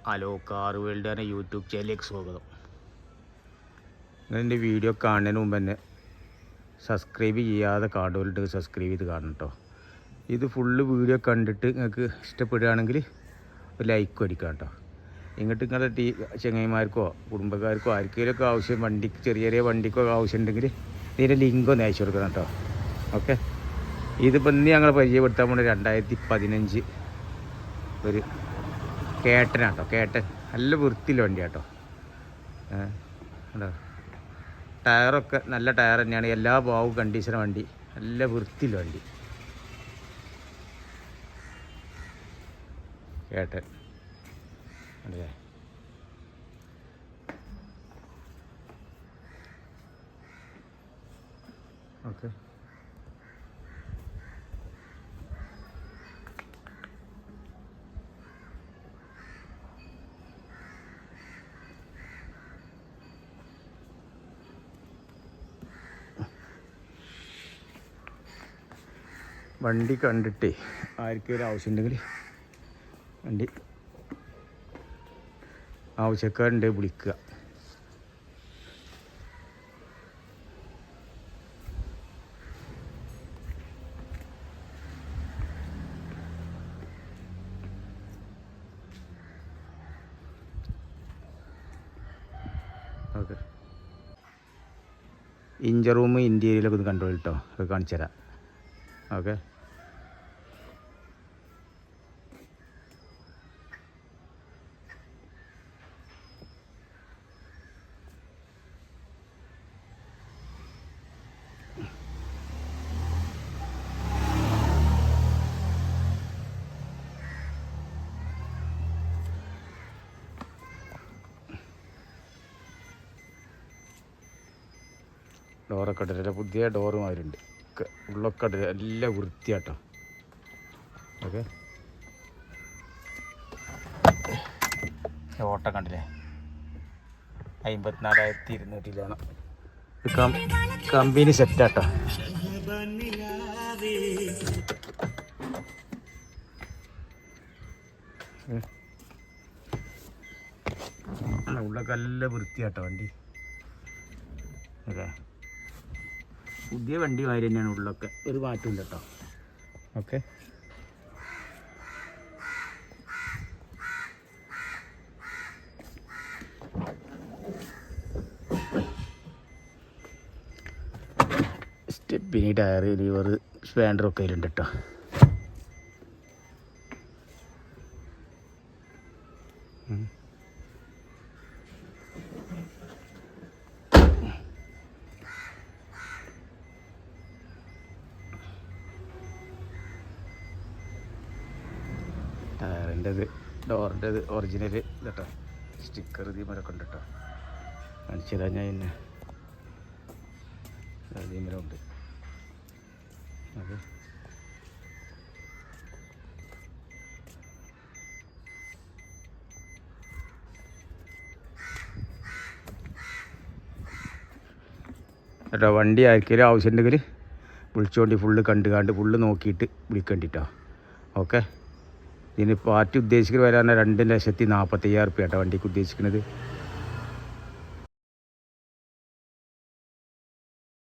Hello car world എന്ന YouTube ചാനലിലേക്ക് സ്വാഗതം. നിങ്ങളെൻ്റെ വീഡിയോ കാണുന്നതിന് മുമ്പ് തന്നെ സബ്സ്ക്രൈബ് ചെയ്യാതെ കാർ വേൾഡ് സബ്സ്ക്രൈബ് ചെയ്ത് കാണണം കേട്ടോ. ഇത് ഫുള്ള് വീഡിയോ കണ്ടിട്ട് നിങ്ങൾക്ക് ഇഷ്ടപ്പെടുകയാണെങ്കിൽ ഒരു ലൈക്ക് അടിക്കാം കേട്ടോ. ഇങ്ങോട്ട് നിങ്ങളുടെ ചങ്ങായിമാർക്കോ കുടുംബക്കാർക്കോ ആർക്കെങ്കിലുമൊക്കെ ആവശ്യം വണ്ടിക്ക് ചെറിയ വണ്ടിക്കോ ആവശ്യം ഉണ്ടെങ്കിൽ ഇതിൻ്റെ ലിങ്ക് ഒന്ന് അയച്ചു കൊടുക്കണം കേട്ടോ. ഓക്കെ, ഇതിപ്പോൾ ഇന്ന് ഞങ്ങൾ പരിചയപ്പെടുത്താൻ പോകുന്നത് 2015 ഒരു കേട്ടനാട്ടോ. കേട്ടൻ നല്ല വൃത്തിയുള്ള വണ്ടിയാട്ടോ. കേട്ടോ, ടയറൊക്കെ നല്ല ടയർ തന്നെയാണ്. എല്ലാ ഭാവവും കണ്ടീഷന വണ്ടി, നല്ല വൃത്തിയുള്ള വണ്ടി കേട്ടൻ അല്ലേ. ഓക്കെ, വണ്ടി കണ്ടിട്ടേ ആർക്കെങ്കിലും ആവശ്യമുണ്ടെങ്കിൽ വണ്ടി ആവശ്യക്കാരുണ്ട് വിളിക്കുക. ഓക്കെ, ഇഞ്ചർ റൂം ഇൻറ്റീരിയലൊക്കെ ഒന്ന് കണ്ടോ കേട്ടോ, അത് കാണിച്ചു തരാം. ഓക്കെ, ഡോറൊക്കെ ഇട്ടില്ല, പുതിയ ഡോറുമാരുണ്ട്. ഉള്ളൊക്കെ ഇട്ടില്ല, എല്ലാം വൃത്തിയാട്ടോ. ഓക്കെ, ഓട്ടം കണ്ടില്ലേ, 54,200 കമ്പനി സെറ്റാട്ടോ. ഉള്ളൊക്കെ നല്ല വൃത്തിയാട്ടോ വണ്ടി. ഓക്കെ, പുതിയ വണ്ടി മാതിരി തന്നെയാണ് ഉള്ളൊക്കെ, ഒരു മാറ്റമില്ല കേട്ടോ. ഓക്കെ, സ്റ്റെപ്പിനി ടയർ ലിവർ സ്പാൻഡറൊക്കെ അതിലുണ്ട് കേട്ടോ. ടയറിൻ്റെത് ഡോറിൻ്റെത് ഒറിജിനൽ ഇതട്ടോ, സ്റ്റിക്കർ ഇതിമരൊക്കെ ഉണ്ട് കേട്ടോ. കാണിച്ചു തരാം ഞാൻ. പിന്നെ ഇതിമരമുണ്ട്. ഓക്കെ, കേട്ടോ. വണ്ടി ആർക്കെങ്കിലും ആവശ്യമുണ്ടെങ്കിൽ വിളിച്ചുകൊണ്ട് ഫുള്ള് കണ്ടുകാണ്ട് ഫുള്ള് നോക്കിയിട്ട് വിളിക്കേണ്ടിട്ടോ. ഓക്കെ, ഇതിന് പാർട്ടി ഉദ്ദേശിക്കുന്നത് വരാൻ 2,40,000 കേട്ടോ വണ്ടിക്ക് ഉദ്ദേശിക്കുന്നത്.